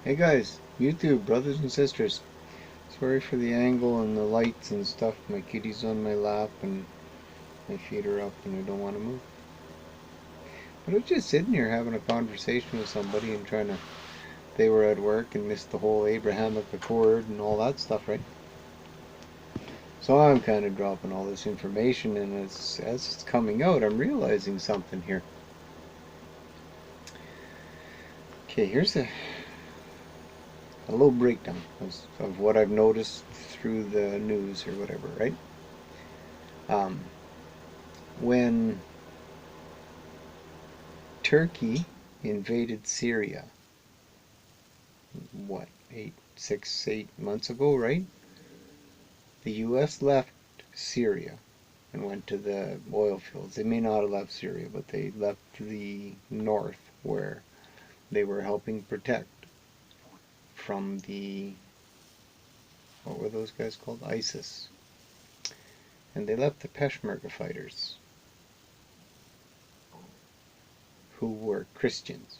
Hey guys, YouTube brothers and sisters. Sorry for the angle and the lights and stuff. My kitty's on my lap and my feet are up and I don't want to move. But I was just sitting here having a conversation with somebody and trying to. They were at work and missed the whole Abrahamic Accord and all that stuff, right? So I'm kind of dropping all this information, and as it's coming out, I'm realizing something here. Okay, here's a little breakdown of what I've noticed through the news or whatever, right? Um, when Turkey invaded Syria, what, 8 months ago, right? The US left Syria and went to the oil fields. They may not have left Syria, but they left the north where they were helping protect from what were those guys called? ISIS. And they left the Peshmerga fighters, who were Christians.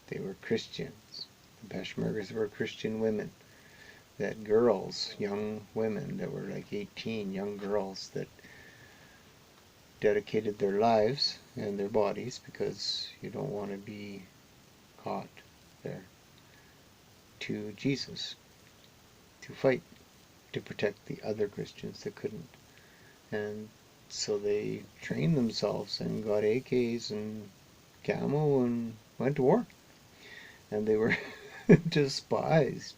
They were Christians. The Peshmergas were Christian women. That girls, young women that were like 18, young girls that dedicated their lives and their bodies, because you don't want to be caught there, to Jesus, to fight, to protect the other Christians that couldn't. And so they trained themselves and got AKs and camo and went to war. And they were despised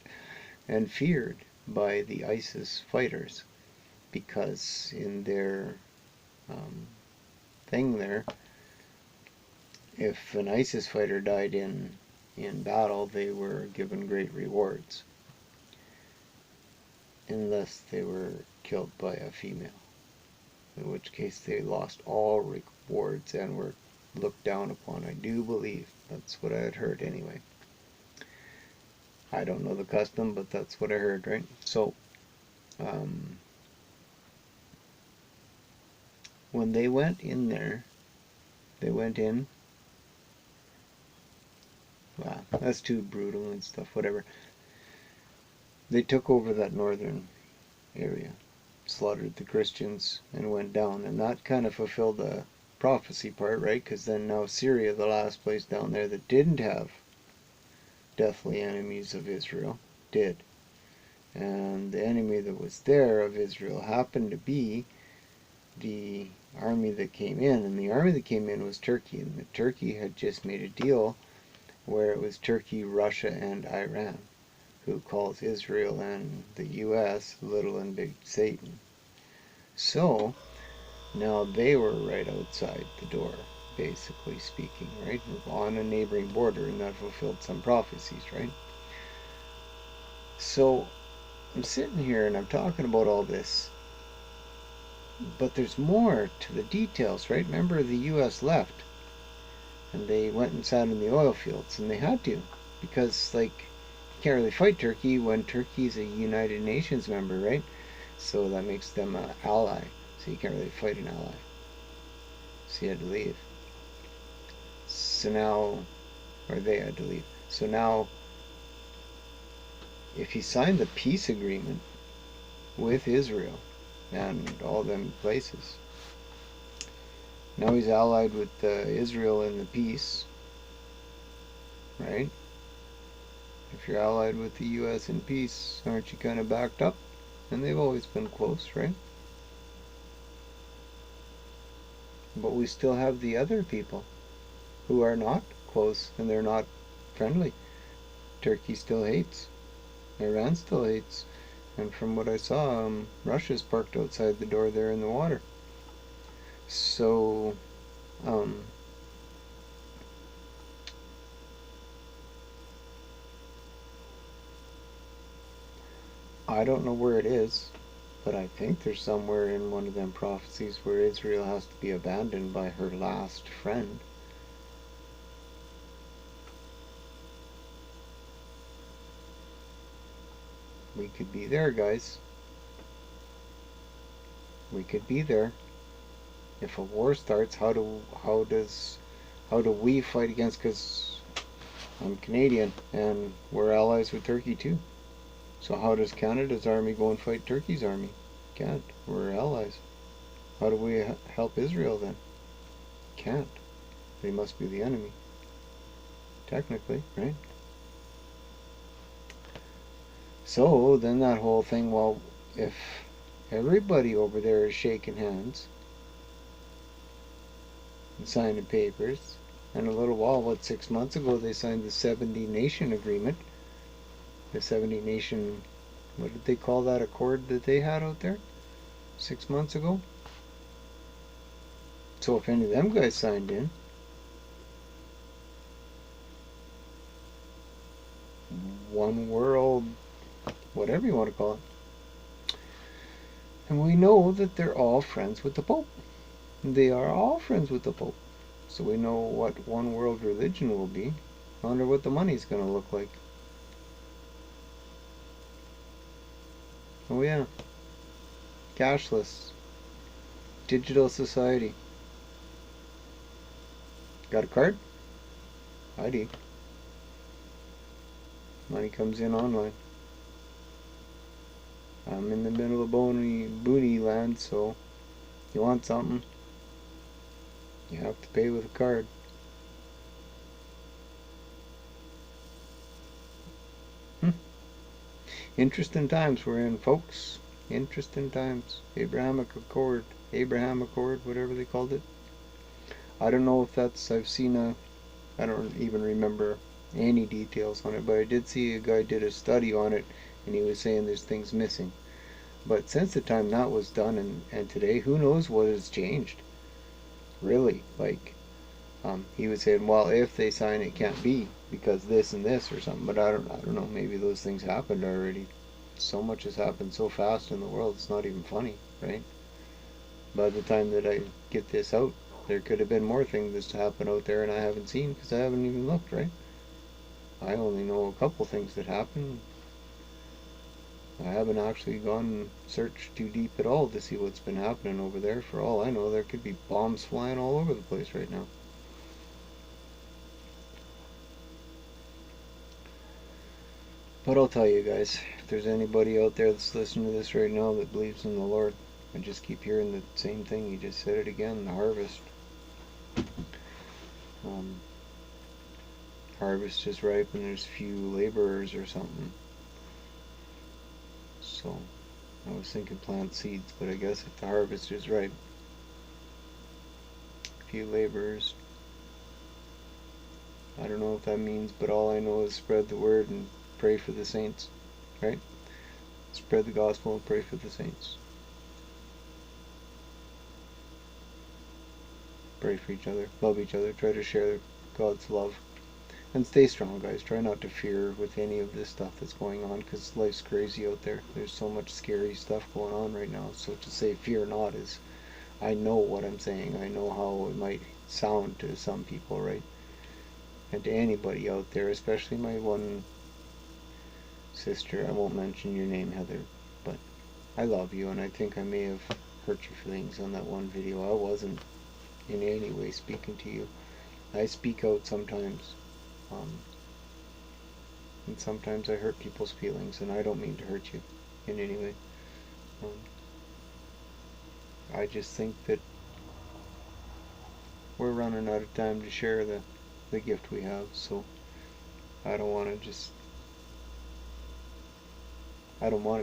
and feared by the ISIS fighters, because in their um, thing there, if an ISIS fighter died in battle, they were given great rewards, unless they were killed by a female, in which case they lost all rewards and were looked down upon. I do believe that's what I had heard anyway. I don't know the custom, but that's what I heard, right? So, um, when they went in there, they went in. Wow, that's too brutal and stuff, whatever. They took over that northern area, slaughtered the Christians, and went down. And that kind of fulfilled the prophecy part, right? Because then now Syria, the last place down there that didn't have deathly enemies of Israel, did. And the enemy that was there of Israel happened to be the army that came in. And the army that came in was Turkey. And Turkey had just made a deal where it was Turkey, Russia, and Iran, who calls Israel and the US little and big Satan. So now they were right outside the door, basically speaking, right? On a neighboring border, and that fulfilled some prophecies, right? So I'm sitting here and I'm talking about all this, but there's more to the details, right? Remember, the US left and they went and sat in the oil fields, and they had to, because, like, you can't really fight Turkey when Turkey's a United Nations member, right? So that makes them an ally. So you can't really fight an ally. So you had to leave. So now, or they had to leave. So now, if he signed the peace agreement with Israel and all them places, now he's allied with Israel in the peace, right? If you're allied with the U.S. in peace, aren't you kind of backed up? And they've always been close, right? But we still have the other people who are not close and they're not friendly. Turkey still hates. Iran still hates. And from what I saw, Russia's parked outside the door there in the water. So, um, I don't know where it is, but I think there's somewhere in one of them prophecies where Israel has to be abandoned by her last friend. We could be there, guys. We could be there. If a war starts, How do we fight against, because I'm Canadian and we're allies with Turkey too. So how does Canada's army go and fight Turkey's army? Can't. We're allies. How do we help Israel then? Can't. They must be the enemy. Technically, right? So then that whole thing, well, if everybody over there is shaking hands and signing papers, and a little while, 6 months ago, they signed the 70 Nation Agreement. The 70 Nation, what did they call that accord that they had out there 6 months ago? So if any of them guys signed in, one world, whatever you want to call it. And we know that they're all friends with the Pope. They are all friends with the Pope. So we know what one world religion will be. I wonder what the money's going to look like. Oh yeah. Cashless. Digital society. Got a card? ID. Money comes in online. I'm in the middle of booty land, so if you want something, you have to pay with a card. Interesting times we're in, folks. Interesting times. Abrahamic Accord, whatever they called it. I don't know if that's, I don't even remember any details on it, but I did see a guy did a study on it, and he was saying there's things missing. But since the time that was done and today, who knows what has changed? Really, he was saying, well, if they sign it can't be because this and this or something, but I don't know, maybe those things happened already. So much has happened so fast in the world, it's not even funny, right? By the time that I get this out, there could have been more things that happened out there and I haven't seen because I haven't even looked, right? I only know a couple things that happened. I haven't actually gone and searched too deep at all to see what's been happening over there. For all I know, there could be bombs flying all over the place right now. But I'll tell you guys, if there's anybody out there that's listening to this right now that believes in the Lord, I just keep hearing the same thing. He just said it again, the harvest. Harvest is ripe and there's few laborers or something. So I was thinking plant seeds, but I guess if the harvest is ripe, few laborers. I don't know what that means, but all I know is spread the word and pray for the saints, right? Spread the gospel and pray for the saints. Pray for each other, love each other, try to share God's love. And stay strong, guys. Try not to fear with any of this stuff that's going on, because life's crazy out there. There's so much scary stuff going on right now. So to say fear not is, I know what I'm saying. I know how it might sound to some people, right? And to anybody out there, especially my one sister. I won't mention your name, Heather, but I love you, and I think I may have hurt your feelings on that one video. I wasn't in any way speaking to you. I speak out sometimes. And sometimes I hurt people's feelings, and I don't mean to hurt you in any way. I just think that we're running out of time to share the gift we have, so I don't want to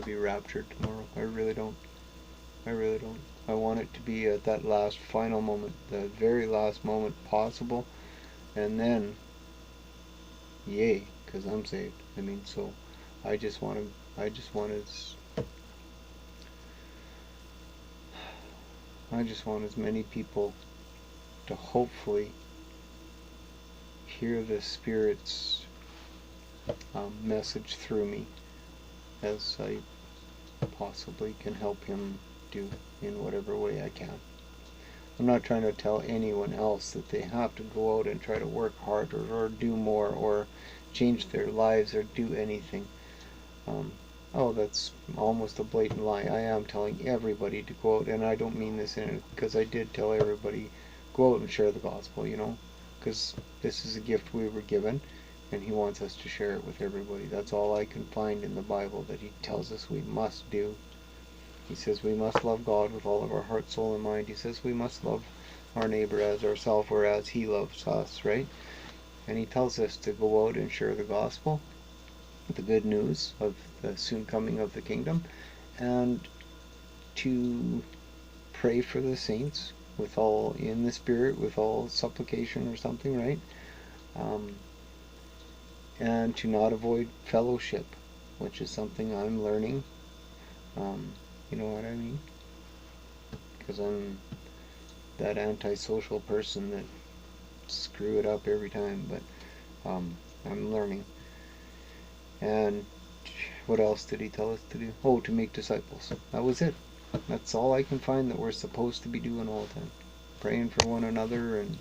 be raptured tomorrow. I really don't. I want it to be at that last final moment, the very last moment possible, and then yay, because I'm saved. I mean, so I just want as many people to hopefully hear the Spirit's message through me as I possibly can help him do in whatever way I can. I'm not trying to tell anyone else that they have to go out and try to work harder or do more or change their lives or do anything. Oh, that's almost a blatant lie. I am telling everybody to go out, and I don't mean this in it, because I did tell everybody, go out and share the gospel, you know. because this is a gift we were given, and he wants us to share it with everybody. That's all I can find in the Bible that he tells us we must do. He says we must love God with all of our heart, soul, and mind. He says we must love our neighbor as ourselves, or as he loves us, right? And he tells us to go out and share the gospel, the good news of the soon coming of the kingdom, and to pray for the saints with all in the spirit, with all supplication or something, right? Um, and to not avoid fellowship, which is something I'm learning. You know what I mean? Because I'm that antisocial person that screw it up every time, but I'm learning. And what else did he tell us to do? Oh, to make disciples. That was it. That's all I can find that we're supposed to be doing all the time. Praying for one another and